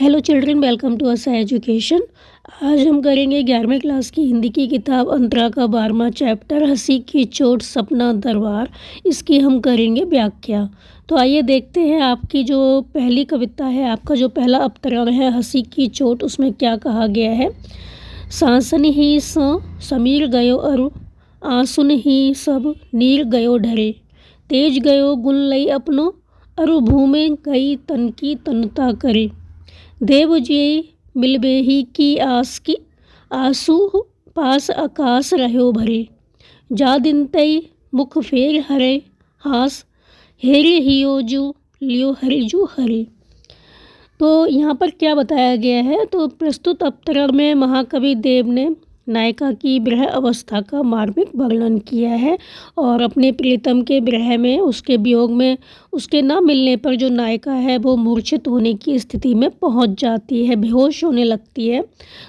Hello children, welcome to असा education. आज हम करेंगे 11वीं क्लास की हिंदी की किताब अंतरा का 12वां चैप्टर हंसी की चोट सपना दरबार। इसकी हम करेंगे व्याख्या। तो आइए देखते हैं आपकी जो पहली कविता है, आपका जो पहला अवतरण है हंसी की चोट, उसमें क्या कहा गया है। सांसन ही समीर गयो अरु, आंसुन ही सब नीर गयो ढरे, तेज गयो गुण लई अपनो, अरु भूमि गई तन की तनता करे, देव जी मिलबेही की आस की, आंसू पास आकाश रहो भरे, जा दिन तई मुख फेर हरे, हास हेरे हियो जू लियो हरे जू हरे। तो यहाँ पर क्या बताया गया है, तो प्रस्तुत अवतरण में महाकवि देव ने नायिका की विरह अवस्था का मार्मिक वर्णन किया है और अपने प्रियतम के विरह में, उसके वियोग में, उसके ना मिलने पर जो नायिका है वो मूर्छित होने की स्थिति में पहुंच जाती है, बेहोश होने लगती है।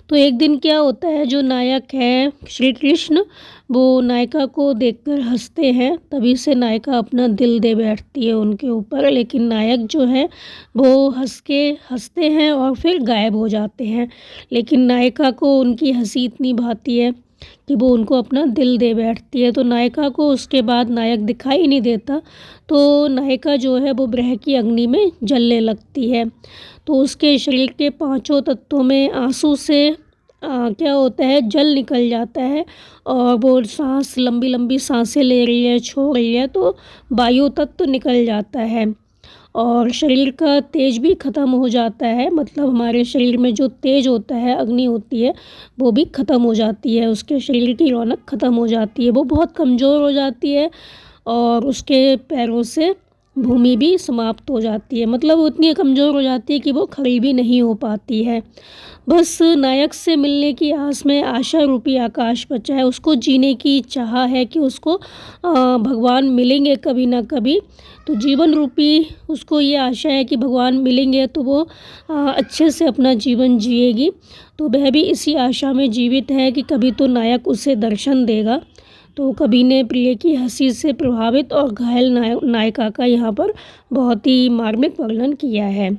तो एक दिन क्या होता है, जो नायक है श्री कृष्ण, वो नायिका को देखकर हंसते हैं, तभी से नायिका अपना दिल दे बैठती है उनके ऊपर। लेकिन नायक जो है वो हंसते हैं और फिर गायब हो जाते हैं। लेकिन नायिका को उनकी हंसी इतनी भाती है कि वो उनको अपना दिल दे बैठती है। तो नायिका को उसके बाद नायक दिखाई नहीं देता, तो नायिका जो है वो विरह की अग्नि में जलने लगती है। तो उसके शरीर के पांचों तत्वों में आंसू से क्या होता है, जल निकल जाता है और वो सांस लंबी लंबी सांसें ले रही है, छोड़ रही है, तो वायु तत्व निकल जाता है और शरीर का तेज भी ख़त्म हो जाता है। मतलब हमारे शरीर में जो तेज होता है, अग्नि होती है, वो भी ख़त्म हो जाती है। उसके शरीर की रौनक ख़त्म हो जाती है, वो बहुत कमज़ोर हो जाती है और उसके पैरों से भूमि भी समाप्त हो जाती है। मतलब वो इतनी कमज़ोर हो जाती है कि वो खड़ी भी नहीं हो पाती है। बस नायक से मिलने की आस में आशा रूपी आकाश बचा है। उसको जीने की चाह है कि उसको भगवान मिलेंगे कभी ना कभी। तो जीवन रूपी उसको ये आशा है कि भगवान मिलेंगे तो वो अच्छे से अपना जीवन जिएगी। तो वह भी इसी आशा में जीवित है कि कभी तो नायक उसे दर्शन देगा। तो कवि ने प्रिय की हंसी से प्रभावित और घायल नायिका का यहाँ पर बहुत ही मार्मिक वर्णन किया है।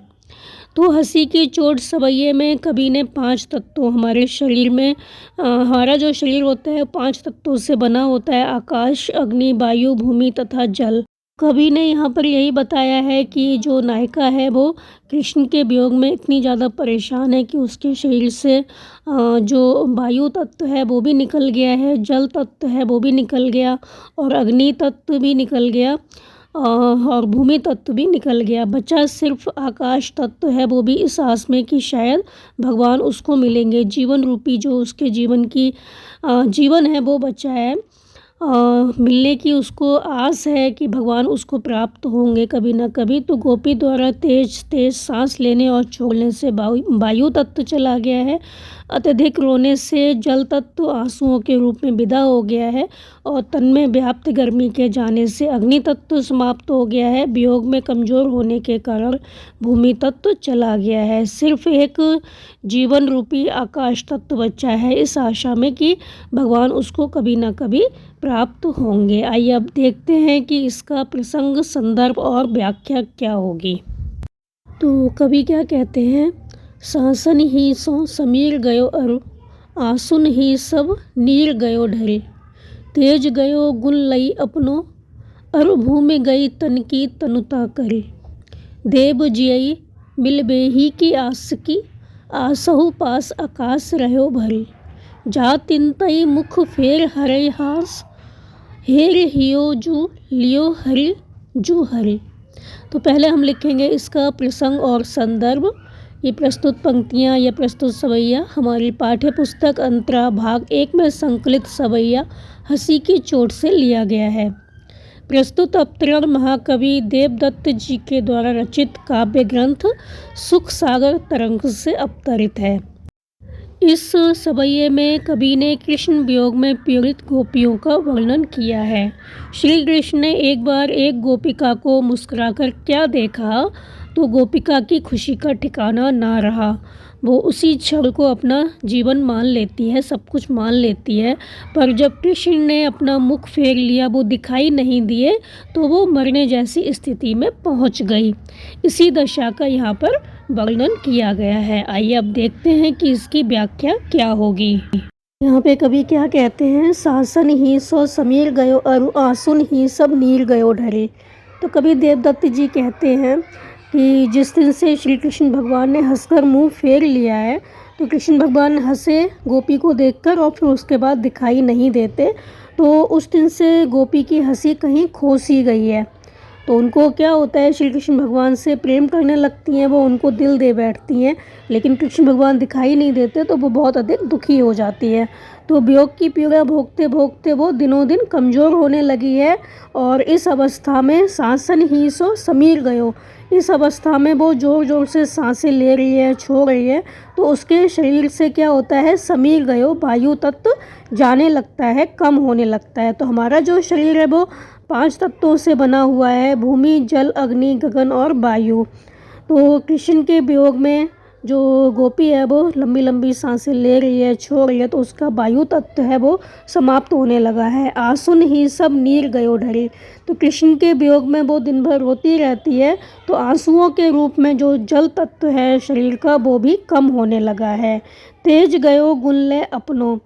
तो हंसी की चोट सवैये में कवि ने 5 तत्वों, हमारे शरीर में हमारा जो शरीर होता है 5 तत्वों से बना होता है, आकाश, अग्नि, वायु, भूमि तथा जल। कवि ने यहाँ पर यही बताया है कि जो नायिका है वो कृष्ण के वियोग में इतनी ज़्यादा परेशान है कि उसके शरीर से जो वायु तत्व है वो भी निकल गया है, जल तत्व है वो भी निकल गया और अग्नि तत्व भी निकल गया और भूमि तत्व भी निकल गया। बचा सिर्फ आकाश तत्व है, वो भी इस आस में कि शायद भगवान उसको मिलेंगे। जीवन रूपी जो उसके जीवन की जीवन है वो बचा है, मिलने की उसको आस है कि भगवान उसको प्राप्त होंगे कभी ना कभी। तो गोपी द्वारा तेज तेज सांस लेने और छोड़ने से वायु तत्व चला गया है, अत्यधिक रोने से जल तत्व आंसुओं के रूप में विदा हो गया है और तन में व्याप्त गर्मी के जाने से अग्नि तत्व समाप्त हो गया है। वियोग में कमज़ोर होने के कारण भूमि तत्व चला गया है। सिर्फ एक जीवन रूपी आकाश तत्व बचा है, इस आशा में कि भगवान उसको कभी ना कभी प्राप्त होंगे। आइए अब देखते हैं कि इसका प्रसंग, संदर्भ और व्याख्या क्या होगी। तो कवि क्या कहते हैं, सांसन ही समीर गयो अरु, आंसुन ही सब नीर गयो ढरे, तेज गयो गुण लई अपनो, अरु भूमि गई तन की तनुता करे, देव जियई मिलबेही की आस की, आसहु पास आकाश रहो भरे, जा तिन तई मुख फेर हरे, हास हेर हियो जू लियो हरि जू हरि। तो पहले हम लिखेंगे इसका प्रसंग और संदर्भ। ये प्रस्तुत पंक्तियाँ या प्रस्तुत सवैया हमारी पाठ्य पुस्तक अंतरा भाग 1 में संकलित सवैया हंसी की चोट से लिया गया है। प्रस्तुत अवतरण महाकवि देवदत्त जी के द्वारा रचित काव्य ग्रंथ सुख सागर तरंग से अवतरित है। इस सवैये में कवि ने कृष्ण वियोग में पीड़ित गोपियों का वर्णन किया है। श्री कृष्ण ने एक बार एक गोपिका को मुस्कुराकर क्या देखा, तो गोपिका की खुशी का ठिकाना ना रहा। वो उसी क्षण को अपना जीवन मान लेती है, सब कुछ मान लेती है, पर जब कृष्ण ने अपना मुख फेर लिया, वो दिखाई नहीं दिए, तो वो मरने जैसी स्थिति में पहुंच गई। इसी दशा का यहाँ पर वर्णन किया गया है। आइए अब देखते हैं कि इसकी व्याख्या क्या होगी। यहाँ पे कवि क्या कहते हैं, शासन ही सो समीर गयो अरु आंसुन ही सब नीर गयो ढरे। तो कवि देवदत्त जी कहते हैं कि जिस दिन से श्री कृष्ण भगवान ने हंसकर मुंह फेर लिया है, तो कृष्ण भगवान हंसे गोपी को देखकर और फिर उसके बाद दिखाई नहीं देते, तो उस दिन से गोपी की हंसी कहीं खो सी गई है। तो उनको क्या होता है, श्री कृष्ण भगवान से प्रेम करने लगती हैं, वो उनको दिल दे बैठती हैं, लेकिन कृष्ण भगवान दिखाई नहीं देते तो वो बहुत अधिक दुखी हो जाती है। तो वियोग की पीड़ा भोगते भोगते वो दिनों दिन कमज़ोर होने लगी है और इस अवस्था में सांसन ही सो समीर गयो, इस अवस्था में वो ज़ोर ज़ोर से सांसें ले रही है, छोड़ रही है, तो उसके शरीर से क्या होता है, समीर गयो वायु तत्व जाने लगता है, कम होने लगता है। तो हमारा जो शरीर है वो 5 तत्वों से बना हुआ है, भूमि, जल, अग्नि, गगन और वायु। तो कृष्ण के वियोग में जो गोपी है वो लंबी लंबी सांसें ले रही है, छोड़ रही है, तो उसका वायु तत्व है वो समाप्त होने लगा है। आंसुन ही सब नीर गयो ढरे। तो कृष्ण के वियोग में वो दिन भर रोती रहती है, तो आंसुओं के रूप में जो जल तत्व है शरीर का वो भी कम होने लगा है। तेज गयो गुण ले अपनो।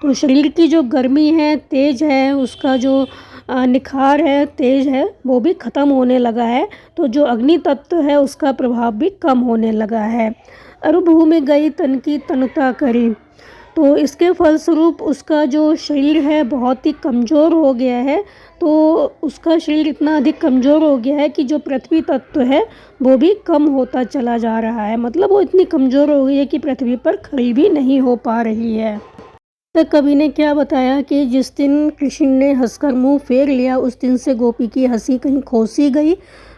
तो शरीर की जो गर्मी है, तेज है, उसका जो निखार है, तेज है, वो भी ख़त्म होने लगा है। तो जो अग्नि तत्व है उसका प्रभाव भी कम होने लगा है। अरुभू में गई तन की तनुता करी। तो इसके फलस्वरूप उसका जो शरीर है बहुत ही कमज़ोर हो गया है। तो उसका शरीर इतना अधिक कमज़ोर हो गया है कि जो पृथ्वी तत्व है वो भी कम होता चला जा रहा है। मतलब वो इतनी कमज़ोर हो गई है कि पृथ्वी पर खड़ी भी नहीं हो पा रही है। तक कवि ने क्या बताया कि जिस दिन कृष्ण ने हंसकर मुंह फेर लिया, उस दिन से गोपी की हंसी कहीं खो सी गई।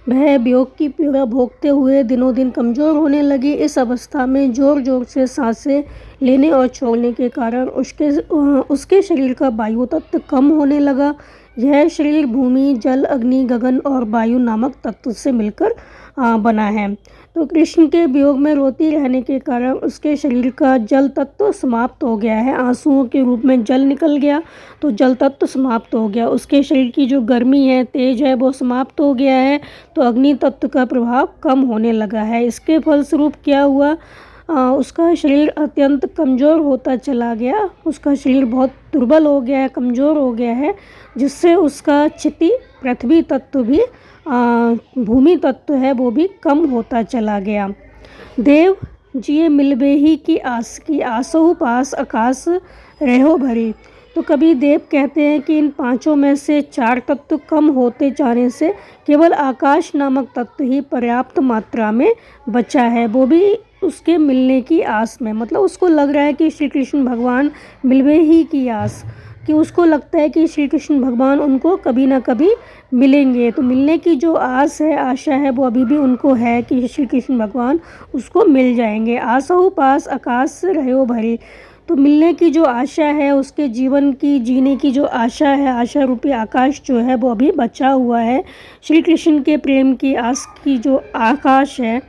वह वियोग की पीड़ा भोगते हुए दिनों दिन कमज़ोर होने लगी। इस अवस्था में ज़ोर ज़ोर से सांसें लेने और छोड़ने के कारण उसके शरीर का वायु तत्व कम होने लगा। यह शरीर भूमि, जल, अग्नि, गगन और वायु नामक तत्व से मिलकर बना है। तो कृष्ण के वियोग में रोती रहने के कारण उसके शरीर का जल तत्व समाप्त हो गया है। आंसुओं के रूप में जल निकल गया, तो जल तत्व समाप्त हो गया। उसके शरीर की जो गर्मी है, तेज है, वो समाप्त हो गया है। तो अग्नि तत्व का प्रभाव कम होने लगा है। इसके फलस्वरूप क्या हुआ, उसका शरीर अत्यंत कमज़ोर होता चला गया। उसका शरीर बहुत दुर्बल हो गया है, कमज़ोर हो गया है, जिससे उसका क्षिति पृथ्वी तत्व भी भूमि तत्व है वो भी कम होता चला गया। देव जिये मिलबे ही की आसहु पास आकाश रहो भरी। तो कभी देव कहते हैं कि इन पांचों में से 4 तत्व कम होते जाने से केवल आकाश नामक तत्व ही पर्याप्त मात्रा में बचा है, वो भी उसके मिलने की आस में। मतलब उसको लग रहा है कि श्री कृष्ण भगवान मिलबे ही की आस, कि उसको लगता है कि श्री कृष्ण भगवान उनको कभी ना कभी मिलेंगे। तो मिलने की जो आस है, आशा है, वो अभी भी उनको है कि श्री कृष्ण भगवान उसको मिल जाएंगे। आसहु पास आकाश रहो भरी। तो मिलने की जो आशा है, उसके जीवन की जीने की जो आशा है, आशा रूपी आकाश जो है वो अभी बचा हुआ है। श्री कृष्ण के प्रेम की आस की जो आकाश है,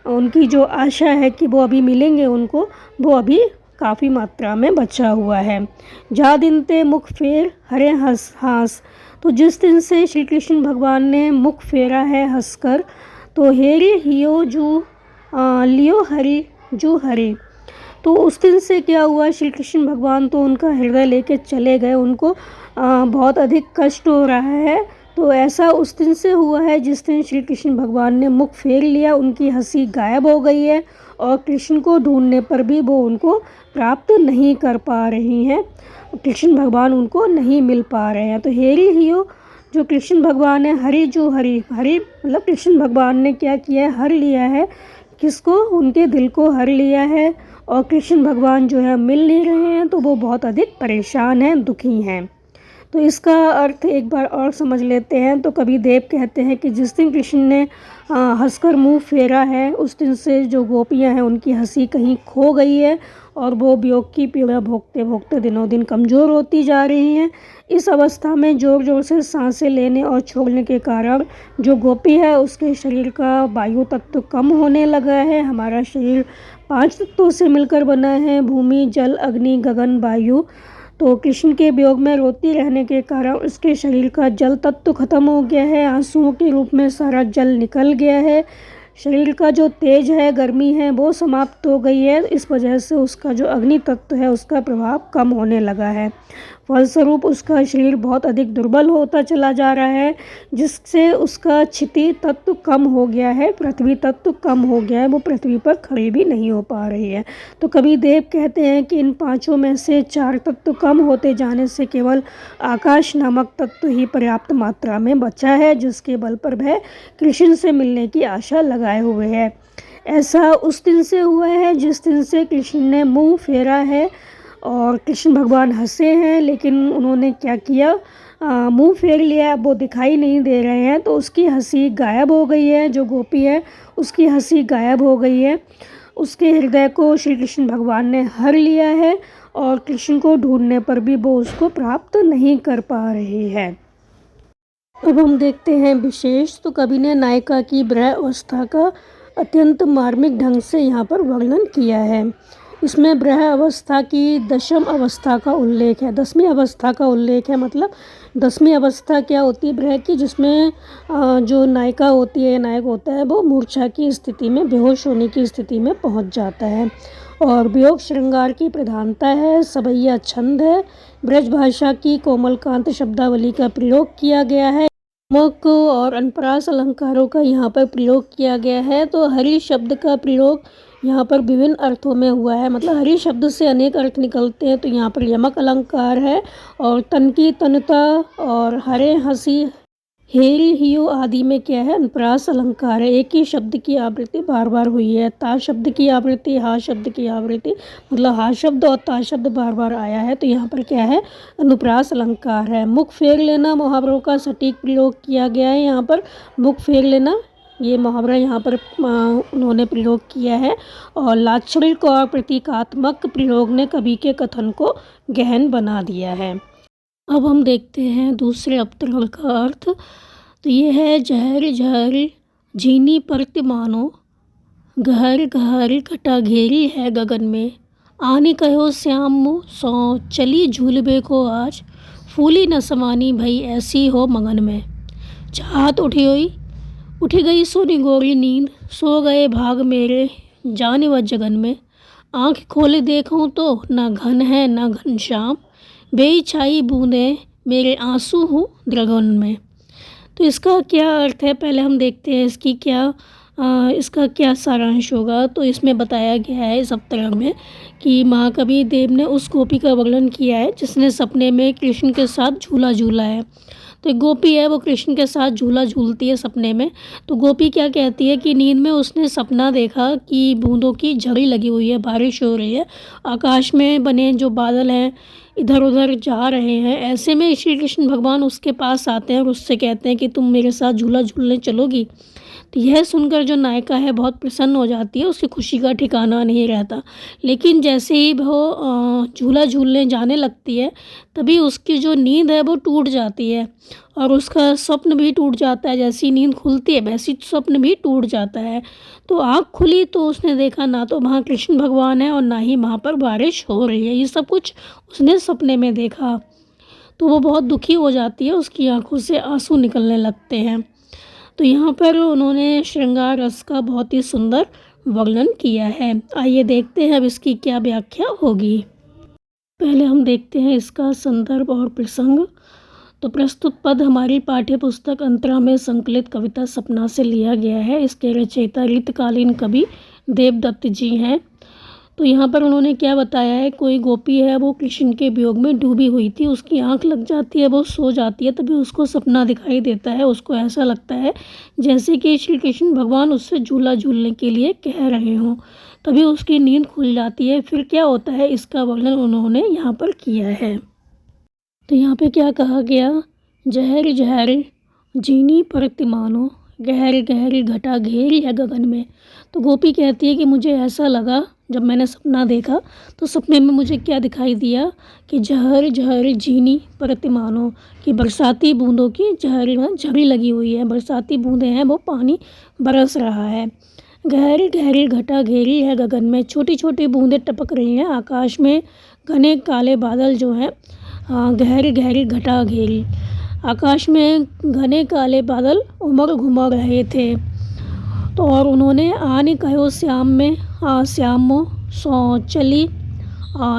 उनकी जो आशा है कि वो अभी मिलेंगे उनको, वो अभी काफ़ी मात्रा में बचा हुआ है। जा दिन ते मुख फेर हरे हंस हास। तो जिस दिन से श्री कृष्ण भगवान ने मुख फेरा है हंसकर, तो हेरी हियो जू लियो हरि जू हरि। तो उस दिन से क्या हुआ, श्री कृष्ण भगवान तो उनका हृदय लेके चले गए। उनको बहुत अधिक कष्ट हो रहा है। तो ऐसा उस दिन से हुआ है जिस दिन श्री कृष्ण भगवान ने मुख फेर लिया, उनकी हंसी गायब हो गई है और कृष्ण को ढूंढने पर भी वो उनको प्राप्त नहीं कर पा रही हैं। कृष्ण भगवान उनको नहीं मिल पा रहे हैं। तो हेरी हियो जो कृष्ण भगवान है, हरि जो हरि हरि मतलब कृष्ण भगवान ने क्या किया है, हर लिया है। किसको, उनके दिल को हर लिया है। और कृष्ण भगवान जो है मिल नहीं रहे हैं, तो वो बहुत अधिक परेशान हैं, दुखी हैं। तो इसका अर्थ एक बार और समझ लेते हैं। तो कवि देव कहते हैं कि जिस दिन कृष्ण ने हंसकर मुंह फेरा है, उस दिन से जो गोपियां हैं उनकी हंसी कहीं खो गई है और वो वियोग की पीड़ा भोगते भोगते दिनों दिन कमज़ोर होती जा रही हैं। इस अवस्था में ज़ोर ज़ोर से सांसें लेने और छोड़ने के कारण जो गोपी है उसके शरीर का वायु तत्व कम होने लगा है। हमारा शरीर 5 तत्वों से मिलकर बना है, भूमि, जल, अग्नि, गगन, वायु। तो कृष्ण के वियोग में रोती रहने के कारण उसके शरीर का जल तत्व खत्म हो गया है। आंसुओं के रूप में सारा जल निकल गया है। शरीर का जो तेज है, गर्मी है, वो समाप्त हो गई है। इस वजह से उसका जो अग्नि तत्व है उसका प्रभाव कम होने लगा है। फलस्वरूप उसका शरीर बहुत अधिक दुर्बल होता चला जा रहा है, जिससे उसका क्षिति तत्व कम हो गया है, पृथ्वी तत्व कम हो गया है, वो पृथ्वी पर खड़ी भी नहीं हो पा रही है। तो कबीरदेव कहते हैं कि इन पांचों में से 4 तत्व कम होते जाने से केवल आकाश नामक तत्व ही पर्याप्त मात्रा में बचा है, जिसके बल पर वह कृष्ण से मिलने की आशा लगाए हुए है। ऐसा उस दिन से हुआ है जिस दिन से कृष्ण ने मुंह फेरा है, और कृष्ण भगवान हंसे हैं, लेकिन उन्होंने क्या किया, मुंह फेर लिया, वो दिखाई नहीं दे रहे हैं, तो उसकी हंसी गायब हो गई है। जो गोपी है उसकी हंसी गायब हो गई है, उसके हृदय को श्री कृष्ण भगवान ने हर लिया है, और कृष्ण को ढूंढने पर भी वो उसको प्राप्त नहीं कर पा रही है। अब हम देखते हैं विशेष। तो कवि ने नायिका की ब्रह्म अवस्था का अत्यंत मार्मिक ढंग से यहाँ पर वर्णन किया है। इसमें ब्रह्म अवस्था की 10वीं अवस्था का उल्लेख है। 10वीं अवस्था का उल्लेख है, मतलब 10वीं अवस्था क्या होती है ब्रह्म की, जिसमें जो नायिका होती है, नायक होता है, वो मूर्छा की स्थिति में, बेहोश होने की स्थिति में पहुँच जाता है। और वियोग श्रृंगार की प्रधानता है, सबैया छंद है, ब्रज भाषा की कोमलकांत शब्दावली का प्रयोग किया गया है, मुक और अनप्रास अलंकारों का यहाँ पर प्रयोग किया गया है। तो हरि शब्द का प्रयोग यहाँ पर विभिन्न अर्थों में हुआ है, मतलब हरि शब्द से अनेक अर्थ निकलते हैं। तो यहाँ पर यमक अलंकार है, और तन की तनता, और हरे हंसी, हेल हियो आदि में क्या है, अनुप्रास अलंकार है। एक ही शब्द की आवृत्ति बार बार हुई है। ता शब्द की आवृत्ति, हा शब्द की आवृत्ति, मतलब हा शब्द और ता शब्द बार बार आया है। तो यहाँ पर क्या है, अनुप्रास अलंकार है। मुख फेर लेना मुहावरों का सटीक प्रयोग किया गया है। यहाँ पर मुख फेर लेना, ये मुहावरा यहाँ पर उन्होंने प्रयोग किया है। और लाक्षणिक और प्रतीकात्मक प्रयोग ने कवि के कथन को गहन बना दिया है। अब हम देखते हैं दूसरे अवतरण का अर्थ। तो ये है, जहर जहर झीनी परत मानो, गहर गहर घटा घेरी है गगन में, आने कहो श्याम मुँह सौ चली झूलबे को आज, फूली न समानी भई ऐसी हो मगन में। चाहत उठी गई सो निगोरी नींद, सो गए भाग मेरे जाने व जगन में, आँख खोले देखूं तो ना घन है ना घनश्याम, बेइच्छाई बूंदे मेरे आंसू हूँ द्रगन में। तो इसका क्या अर्थ है, पहले हम देखते हैं इसका क्या सारांश होगा। तो इसमें बताया गया है इस अवतरण में कि महाकवि देव ने उस गोपी का वर्णन किया है जिसने सपने में कृष्ण के साथ झूला झूला है। तो एक गोपी है, वो कृष्ण के साथ झूला झूलती है सपने में। तो गोपी क्या कहती है कि नींद में उसने सपना देखा कि बूंदों की झड़ी लगी हुई है, बारिश हो रही है, आकाश में बने जो बादल हैं इधर उधर जा रहे हैं। ऐसे में श्री कृष्ण भगवान उसके पास आते हैं और उससे कहते हैं कि तुम मेरे साथ झूला झूलने चलोगी। तो यह सुनकर जो नायिका है बहुत प्रसन्न हो जाती है, उसकी खुशी का ठिकाना नहीं रहता। लेकिन जैसे ही वो झूला झूलने जाने लगती है, तभी उसकी जो नींद है वो टूट जाती है, और उसका स्वप्न भी टूट जाता है। जैसी नींद खुलती है वैसी स्वप्न भी टूट जाता है। तो आँख खुली तो उसने देखा ना तो वहाँ कृष्ण भगवान है और ना ही वहाँ पर बारिश हो रही है। ये सब कुछ उसने सपने में देखा। तो वो बहुत दुखी हो जाती है, उसकी आंखों से आंसू निकलने लगते हैं। तो यहाँ पर उन्होंने श्रृंगार रस का बहुत ही सुंदर वर्णन किया है। आइए देखते हैं अब इसकी क्या व्याख्या होगी। पहले हम देखते हैं इसका संदर्भ और प्रसंग। तो प्रस्तुत पद हमारी पाठ्य पुस्तक अंतरा में संकलित कविता सपना से लिया गया है। इसके रचयिता ऋतकालीन कवि देवदत्त जी हैं। तो यहाँ पर उन्होंने क्या बताया है, कोई गोपी है, वो कृष्ण के वियोग में डूबी हुई थी, उसकी आंख लग जाती है, वो सो जाती है, तभी उसको सपना दिखाई देता है। उसको ऐसा लगता है जैसे कि श्री कृष्ण भगवान उससे झूला झूलने के लिए कह रहे हों, तभी उसकी नींद खुल जाती है। फिर क्या होता है इसका वर्णन उन्होंने यहाँ पर किया है। तो यहाँ पे क्या कहा गया, जहर जहर जीनी परत मानो, गहर गहर घटा घेरी है गगन में। तो गोपी कहती है कि मुझे ऐसा लगा जब मैंने सपना देखा, तो सपने में मुझे क्या दिखाई दिया कि जहर जहर झीनी परत मानो, कि बरसाती बूंदों की झड़ी लगी हुई है, बरसाती बूंदें हैं, वो पानी बरस रहा है। गहरी गहरी घटा घेरी है गगन में, छोटी छोटी बूंदें टपक रही हैं आकाश में। घने काले बादल जो हैं, गहरी गहरी घटा घेरी, आकाश में घने काले बादल उमड़ घुमड़ रहे थे। तो और उन्होंने आने कहो श्याम में श्यामो सो चली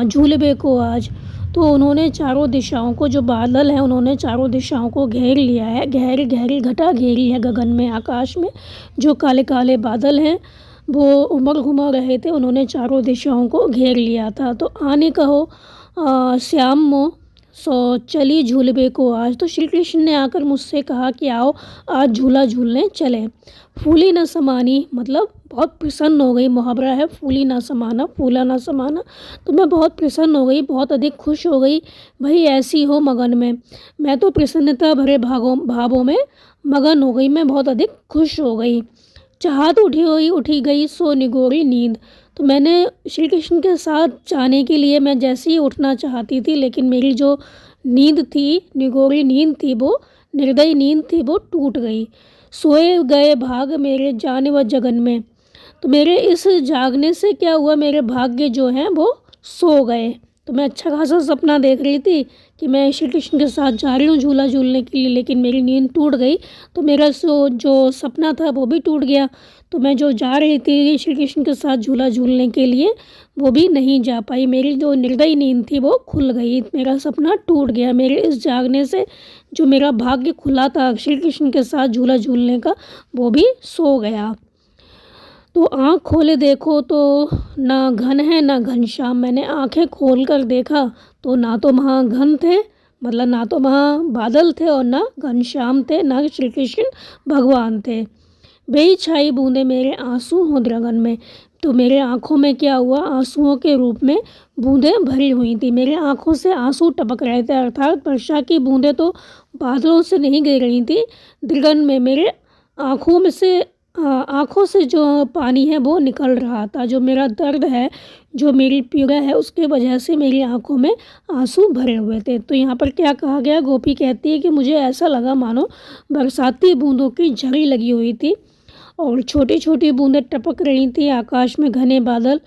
झूलबे को आज। तो उन्होंने चारों दिशाओं को, जो बादल हैं उन्होंने चारों दिशाओं को घेर लिया है, गहरी गहरी घटा घेरी है गगन में, आकाश में जो काले काले बादल हैं वो उमड़ घुमा रहे थे, उन्होंने चारों दिशाओं को घेर लिया था। तो आने कहो श्याम मो सो चली झूलबे को आज। तो श्री कृष्ण ने आकर मुझसे कहा कि आओ आज झूला झूलने चलें। फूली न समानी मतलब बहुत प्रसन्न हो गई, मुहावरा है फूली ना समाना, फूला ना समाना। तो मैं बहुत प्रसन्न हो गई, बहुत अधिक खुश हो गई, भाई ऐसी हो मगन में। मैं तो प्रसन्नता भरे भावों में मगन हो गई, मैं बहुत अधिक खुश हो गई। चाहत उठी गई सो निगोरी नींद। तो मैंने श्री कृष्ण के साथ जाने के लिए मैं जैसे ही उठना चाहती थी, लेकिन मेरी जो नींद थी, निगोरी नींद थी, वो निर्दयी नींद थी, वो टूट गई। सोए गए भाग मेरे जाने व जगन में। तो मेरे इस जागने से क्या हुआ, मेरे भाग्य जो हैं वो सो गए। तो मैं अच्छा खासा सपना देख रही थी कि मैं श्री कृष्ण के साथ जा रही हूँ झूला झूलने के लिए, लेकिन मेरी नींद टूट गई। तो मेरा जो सपना था वो भी टूट गया। तो मैं जो जा रही थी श्री कृष्ण के साथ झूला झूलने के लिए, वो भी नहीं जा पाई। मेरी जो निर्दयी नींद थी वो खुल गई, मेरा सपना टूट गया। मेरे इस जागने से जो मेरा भाग्य खुला था श्री कृष्ण के साथ झूला झूलने का, वो भी सो गया। तो आँख खोले देखो तो ना घन है ना घनश्याम। मैंने आंखें खोल कर देखा तो ना तो वहाँ घन थे, मतलब ना तो वहाँ बादल थे, और ना घनश्याम थे, ना श्री कृष्ण भगवान थे। बेई छाई बूंदे मेरे आंसू हों द्रगन में। तो मेरे आँखों में क्या हुआ, आंसुओं के रूप में बूंदें भरी हुई थी, मेरे आँखों से आंसू टपक रहे थे। अर्थात वर्षा की बूंदें तो बादलों से नहीं गिर रही थी, द्रगन में मेरे आँखों से जो पानी है वो निकल रहा था। जो मेरा दर्द है, जो मेरी पीड़ा है, उसके वजह से मेरी आँखों में आंसू भरे हुए थे। तो यहाँ पर क्या कहा गया, गोपी कहती है कि मुझे ऐसा लगा मानो बरसाती बूंदों की झड़ी लगी हुई थी और छोटी छोटी बूंदें टपक रही थी। आकाश में घने बादल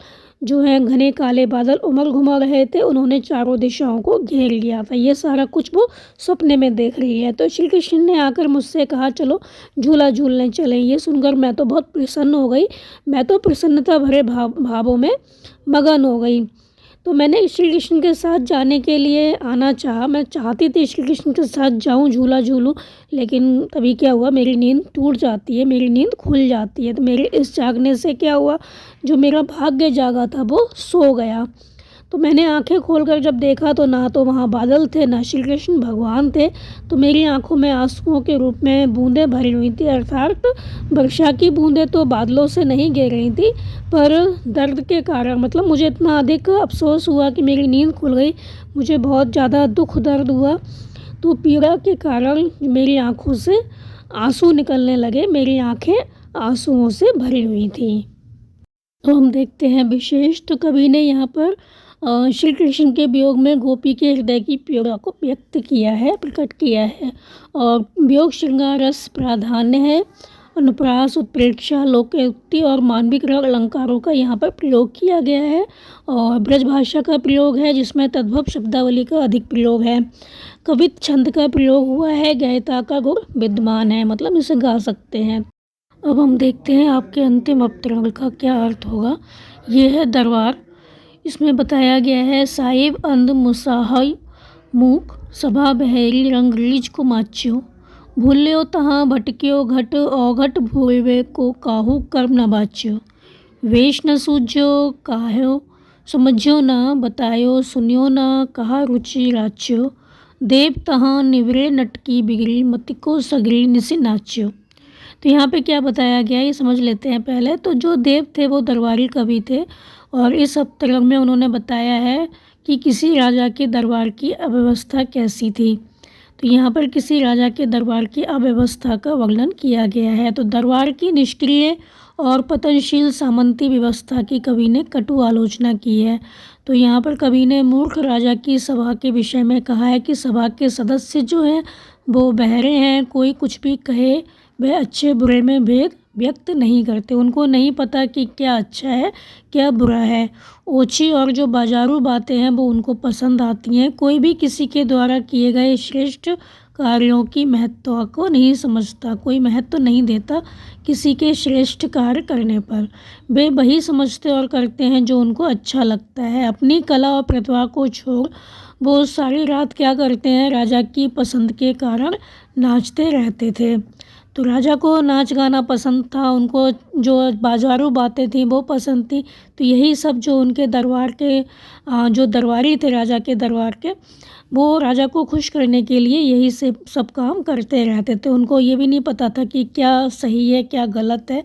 जो हैं, घने काले बादल उमड़ घुमा रहे थे, उन्होंने चारों दिशाओं को घेर लिया था। ये सारा कुछ वो सपने में देख रही है। तो श्री कृष्ण ने आकर मुझसे कहा चलो झूला झूलने चलें। ये सुनकर मैं तो बहुत प्रसन्न हो गई, मैं तो प्रसन्नता भरे भावों में मगन हो गई। तो मैंने श्री कृष्ण के साथ जाने के लिए आना चाहा, मैं चाहती थी श्री कृष्ण के साथ जाऊं, झूला झूलूं, लेकिन तभी क्या हुआ, मेरी नींद टूट जाती है, मेरी नींद खुल जाती है। तो मेरे इस जागने से क्या हुआ, जो मेरा भाग्य जागा था वो सो गया। तो मैंने आंखें खोलकर जब देखा तो ना तो वहाँ बादल थे, ना श्री कृष्ण भगवान थे। तो मेरी आंखों में आंसुओं के रूप में बूंदें भरी हुई थी। अर्थात वर्षा की बूंदें तो बादलों से नहीं गिर रही थी, पर दर्द के कारण, मतलब मुझे इतना अधिक अफसोस हुआ कि मेरी नींद खुल गई, मुझे बहुत ज़्यादा दुख दर्द हुआ। तो पीड़ा के कारण मेरी आँखों से आंसू निकलने लगे, मेरी आँखें आंसुओं से भरी हुई थी। तो हम देखते हैं विशेष। तो कवि ने यहाँ पर श्री कृष्ण के वियोग में गोपी के हृदय की पीड़ा को व्यक्त किया है, प्रकट किया है। और वियोग श्रृंगार रस प्राधान्य है, अनुप्रास, उत्प्रेक्षा, लोकोक्ति और मानविक राग अलंकारों का यहाँ पर प्रयोग किया गया है। और ब्रज भाषा का प्रयोग है जिसमें तद्भव शब्दावली का अधिक प्रयोग है। कवित छंद का प्रयोग हुआ है, गहता का गुण विद्यमान है, मतलब इसे गा सकते हैं। अब हम देखते हैं आपके अंतिम अवतरण का क्या अर्थ होगा। ये है दरबार। इसमें बताया गया है साहिब अंध मुसाहय मूक सभा बहेरी रंग रीछ को माच्यो भूल्यो तहाँ भटक्यो घट औघट भूलवे को काहू कर्म न बाच्यो वेश न सूझ्यो काह्यो समझ्यो न बतायो सुनियो न कहा रुचि राच्यो देव तहाँ निवरे नटकी बिगड़ी मतिको सगरी निसी नाच्यो। तो यहाँ पे क्या बताया गया ये समझ लेते हैं पहले। तो जो देव थे वो दरबारी कवि थे और इस अवतरण में उन्होंने बताया है कि किसी राजा के दरबार की अव्यवस्था कैसी थी। तो यहाँ पर किसी राजा के दरबार की अव्यवस्था का वर्णन किया गया है। तो दरबार की निष्क्रिय और पतनशील सामंती व्यवस्था की कवि ने कटु आलोचना की है। तो यहाँ पर कवि ने मूर्ख राजा की सभा के विषय में कहा है कि सभा के सदस्य जो हैं वो बहरे हैं, कोई कुछ भी कहे वह अच्छे बुरे में भेद व्यक्त नहीं करते, उनको नहीं पता कि क्या अच्छा है क्या बुरा है। ओछी और जो बाजारू बातें हैं वो उनको पसंद आती हैं। कोई भी किसी के द्वारा किए गए श्रेष्ठ कार्यों की महत्ता को नहीं समझता, कोई महत्व नहीं देता किसी के श्रेष्ठ कार्य करने पर। वे वही समझते और करते हैं जो उनको अच्छा लगता है। अपनी कला और प्रतिभा को छोड़ वो सारी रात क्या करते हैं, राजा की पसंद के कारण नाचते रहते थे। तो राजा को नाच गाना पसंद था, उनको जो बाजारू बातें थी वो पसंद थी। तो यही सब जो उनके दरबार के जो दरबारी थे राजा के दरबार के, वो राजा को खुश करने के लिए यही से सब काम करते रहते थे। उनको ये भी नहीं पता था कि क्या सही है क्या गलत है।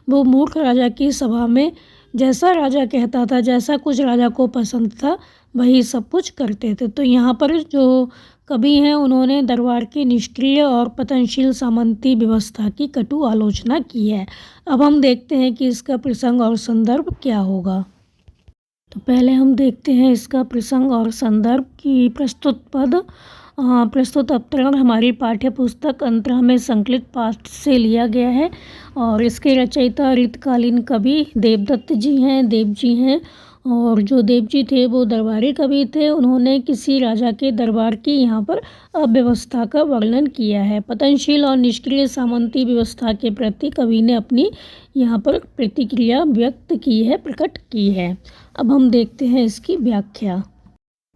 वो मूर्ख राजा की सभा में जैसा राजा कहता था, जैसा कुछ राजा को पसंद था, वही सब कुछ करते थे। तो यहाँ पर जो कवि हैं उन्होंने दरबार की निष्क्रिय और पतनशील सामंती व्यवस्था की कटु आलोचना की है। अब हम देखते हैं कि इसका प्रसंग और संदर्भ क्या होगा। तो पहले हम देखते हैं इसका प्रसंग और संदर्भ की प्रस्तुत अवतरण हमारी पाठ्य पुस्तक अंतरा में संकलित पाठ से लिया गया है और इसके रचयिता ऋतकालीन कवि देवदत्त जी हैं, देव जी हैं। और जो देव जी थे वो दरबारी कवि थे। उन्होंने किसी राजा के दरबार की यहाँ पर अव्यवस्था का वर्णन किया है। पतनशील और निष्क्रिय सामंती व्यवस्था के प्रति कवि ने अपनी यहाँ पर प्रतिक्रिया व्यक्त की है, प्रकट की है। अब हम देखते हैं इसकी व्याख्या।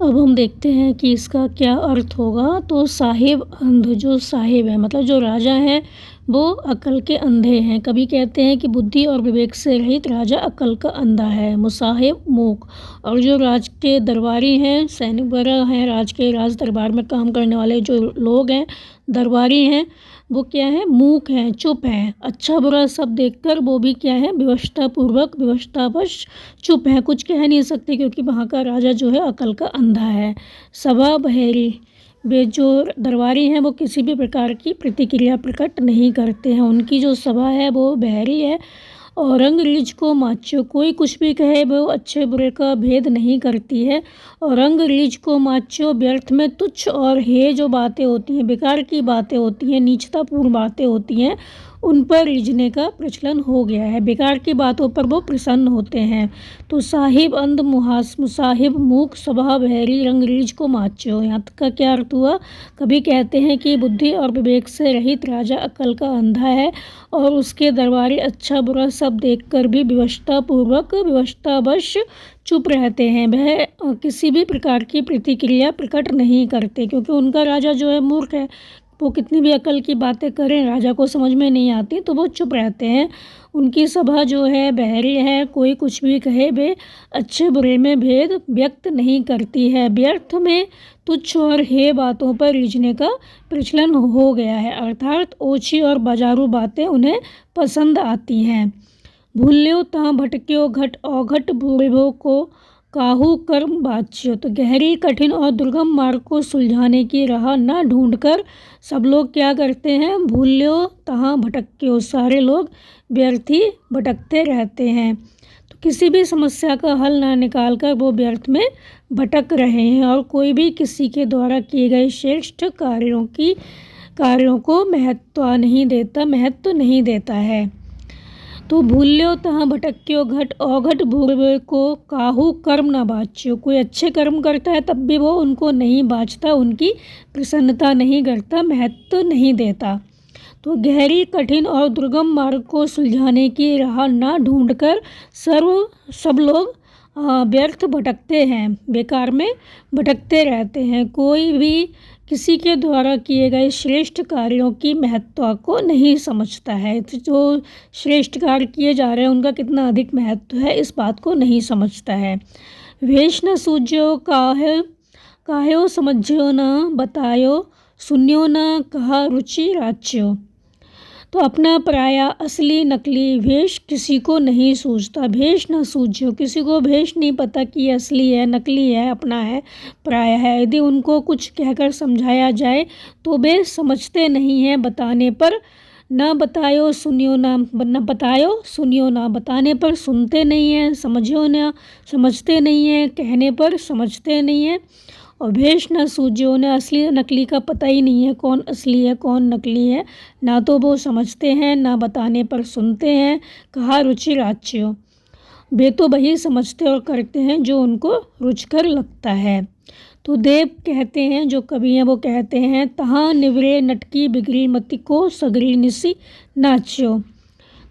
अब हम देखते हैं कि इसका क्या अर्थ होगा। तो साहिब अंध, जो साहिब है मतलब जो राजा हैं वो अकल के अंधे हैं। कभी कहते हैं कि बुद्धि और विवेक से रहित राजा अकल का अंधा है। मुसाहिब मूक, और जो राज के दरबारी हैं, सैनिक वगैरह हैं, राज दरबार में काम करने वाले जो लोग हैं, दरबारी हैं, वो क्या है, मूक हैं, चुप हैं। अच्छा बुरा सब देखकर वो भी क्या है, विवशतापूर्वक, विवशतावश चुप हैं, कुछ कह नहीं सकते क्योंकि वहाँ का राजा जो है अकल का अंधा है। सभा बहेरी, वे जो दरबारी हैं वो किसी भी प्रकार की प्रतिक्रिया प्रकट नहीं करते हैं। उनकी जो सभा है वो बहरी है। और रंग रीझ को माच्यो, कोई कुछ भी कहे वो अच्छे बुरे का भेद नहीं करती है। और रंग रीझ को माच्यो, व्यर्थ में तुच्छ और हे जो बातें होती हैं, बेकार की बातें होती हैं, नीचतापूर्ण बातें होती हैं, उन पर रीझने का प्रचलन हो गया है। बेकार की बातों पर वो प्रसन्न होते हैं। तो साहिब अंध मुसाहिब मूक सभा बहरी रंग रीझ को माच्यो, यहाँ तक का क्या अर्थ हुआ। कभी कहते हैं कि बुद्धि और विवेक से रहित राजा अकल का अंधा है और उसके दरबारी अच्छा बुरा सब देखकर भी विवशतापूर्वक, विवशतावश चुप रहते हैं। वह किसी भी प्रकार की प्रतिक्रिया प्रकट नहीं करते क्योंकि उनका राजा जो है मूर्ख है। वो कितनी भी अकल की बातें करें, राजा को समझ में नहीं आती तो वो चुप रहते हैं। उनकी सभा जो है बहरी है, कोई कुछ भी कहे वे अच्छे बुरे में भेद व्यक्त नहीं करती है। व्यर्थ में तुच्छ और हे बातों पर रीझने का प्रचलन हो गया है, अर्थात ओछी और बाजारू बातें उन्हें पसंद आती हैं। भूल्यो ता भटक्यो घट औघट बूढ़ो को काहू कर्म बाच्यो, तो गहरी कठिन और दुर्गम मार्ग को सुलझाने की राह न ढूंढकर सब लोग क्या करते हैं, भूल्यो तहाँ भटक्यो, सारे लोग व्यर्थी भटकते रहते हैं। तो किसी भी समस्या का हल ना निकाल कर वो व्यर्थ में भटक रहे हैं और कोई भी किसी के द्वारा किए गए श्रेष्ठ कार्यों को महत्व नहीं देता है। तो भूल्यो तहाँ भटक्यो घट औघट बूढ़े को काहू कर्म न बाच्यो, कोई अच्छे कर्म करता है तब भी वो उनको नहीं बाचता, उनकी प्रसन्नता नहीं करता, महत्व नहीं देता। तो गहरी कठिन और दुर्गम मार्ग को सुलझाने की राह ना ढूंढकर सब लोग व्यर्थ भटकते हैं, बेकार में भटकते रहते हैं। कोई भी किसी के द्वारा किए गए श्रेष्ठ कार्यों की महत्ता को नहीं समझता है। तो जो श्रेष्ठ कार्य किए जा रहे हैं उनका कितना अधिक महत्व है इस बात को नहीं समझता है। वेश न सूझ्यो काह्यो समझ्यो न बतायो, सुन्यो न कहा रुचि राच्यो। तो अपना पराया असली नकली भेष किसी को नहीं सूझता। भेष न सूझ्यो, किसी को भेष नहीं पता कि ये असली है, नकली है, अपना है, पराया है। यदि उनको कुछ कहकर समझाया जाए तो वे समझते नहीं हैं, बताने पर न बतायो सुनियो ना, बताने पर सुनते नहीं हैं, समझियो ना समझते नहीं हैं, कहने पर समझते नहीं हैं। और भेष न सूझ्यो, उन्हें असली नकली का पता ही नहीं है, कौन असली है कौन नकली है, ना तो वो समझते हैं ना बताने पर सुनते हैं। कहा रुचि राच्यो, वे तो वही समझते और करते हैं जो उनको रुचकर लगता है। तो देव कहते हैं, जो कवि हैं वो कहते हैं, तहाँ निवरे नटकी बिगड़ी मति को सगरी निसी नाच्यो।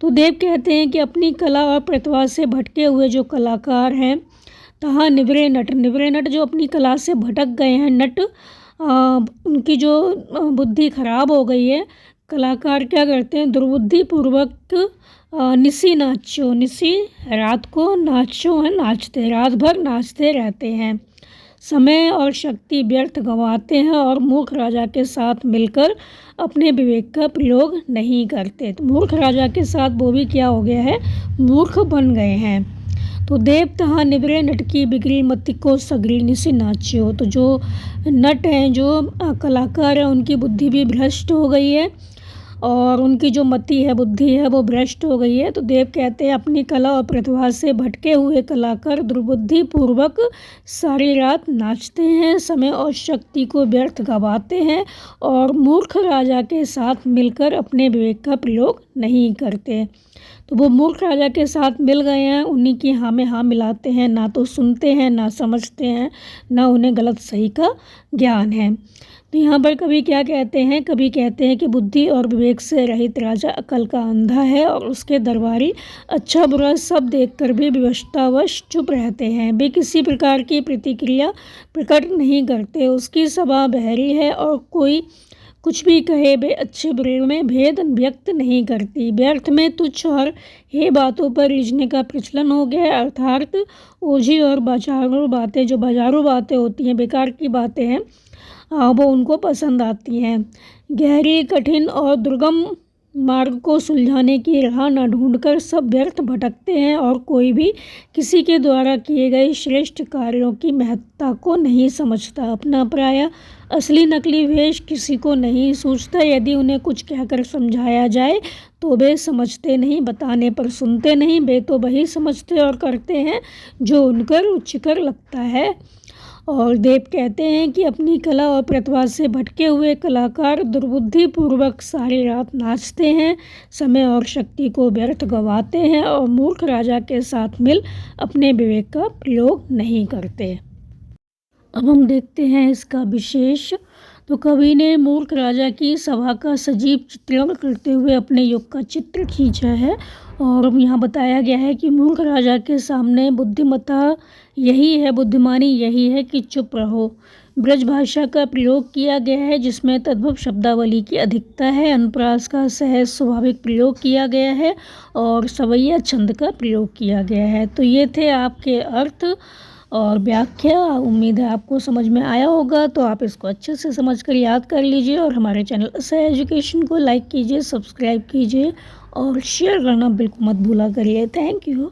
तो देव कहते हैं कि अपनी कला और प्रतिभा से भटके हुए जो कलाकार हैं, तहाँ निवरे नट जो अपनी कला से भटक गए हैं, नट उनकी जो बुद्धि खराब हो गई है, कलाकार क्या करते हैं, दुर्बुद्धि पूर्वक निसी नाचो, निसी रात को, नाचो है नाचते, रात भर नाचते रहते हैं, समय और शक्ति व्यर्थ गंवाते हैं और मूर्ख राजा के साथ मिलकर अपने विवेक का प्रयोग नहीं करते। तो मूर्ख राजा के साथ वो भी क्या हो गया है, मूर्ख बन गए हैं। तो देव तहाँ निवरे नटकी बिगड़ी मति को सगरी निसी नाच्यो। तो जो नट हैं, जो कलाकार हैं, उनकी बुद्धि भी भ्रष्ट हो गई है और उनकी जो मति है, बुद्धि है, वो भ्रष्ट हो गई है। तो देव कहते हैं अपनी कला और प्रतिभा से भटके हुए कलाकार दुर्बुद्धि पूर्वक सारी रात नाचते हैं, समय और शक्ति को व्यर्थ गंवाते हैं और मूर्ख राजा के साथ मिलकर अपने विवेक का प्रयोग नहीं करते। तो वो मूर्ख राजा के साथ मिल गए हैं, उन्हीं की हाँ में हाँ मिलाते हैं, ना तो सुनते हैं, ना समझते हैं, ना उन्हें गलत सही का ज्ञान है। तो यहाँ पर कवि क्या कहते हैं, कवि कहते हैं कि बुद्धि और विवेक से रहित राजा अकल का अंधा है और उसके दरबारी अच्छा बुरा सब देखकर भी विवशतावश चुप रहते हैं। वे किसी प्रकार की प्रतिक्रिया प्रकट नहीं करते, उसकी सभा बहरी है और कोई कुछ भी कहे वे अच्छे बुरे में भेद व्यक्त नहीं करती। व्यर्थ में तुच्छ और हे बातों पर रिझने का प्रचलन हो गया है, अर्थात ओझी और बाजारू बातें, जो बाजारू बातें होती हैं, बेकार की बातें हैं, वो उनको पसंद आती हैं। गहरी, कठिन और दुर्गम मार्ग को सुलझाने की राह न ढूंढकर सब व्यर्थ भटकते हैं और कोई भी किसी के द्वारा किए गए श्रेष्ठ कार्यों की महत्ता को नहीं समझता। अपना पराया असली नकली वेश किसी को नहीं सूझता। यदि उन्हें कुछ कहकर समझाया जाए तो वे समझते नहीं, बताने पर सुनते नहीं, वे तो वही समझते और करते हैं जो उनकर रुचिकर लगता है। और देव कहते हैं कि अपनी कला और प्रतिभा से भटके हुए कलाकार दुर्बुद्धि पूर्वक सारी रात नाचते हैं, समय और शक्ति को व्यर्थ गंवाते हैं और मूर्ख राजा के साथ मिल अपने विवेक का प्रयोग नहीं करते। अब हम देखते हैं इसका विशेष। तो कवि ने मूर्ख राजा की सभा का सजीव चित्रण करते हुए अपने युग का चित्र खींचा है और यहाँ बताया गया है कि मूर्ख राजा के सामने बुद्धिमत्ता यही है, बुद्धिमानी यही है कि चुप रहो। ब्रज भाषा का प्रयोग किया गया है जिसमें तद्भव शब्दावली की अधिकता है, अनुप्रास का सहज स्वाभाविक प्रयोग किया गया है और सवैया छंद का प्रयोग किया गया है। तो ये थे आपके अर्थ और व्याख्या। उम्मीद है आपको समझ में आया होगा, तो आप इसको अच्छे से समझ कर याद कर लीजिए और हमारे चैनल असह एजुकेशन को लाइक कीजिए, सब्सक्राइब कीजिए और शेयर करना बिल्कुल मत भूला करिए। Thank you.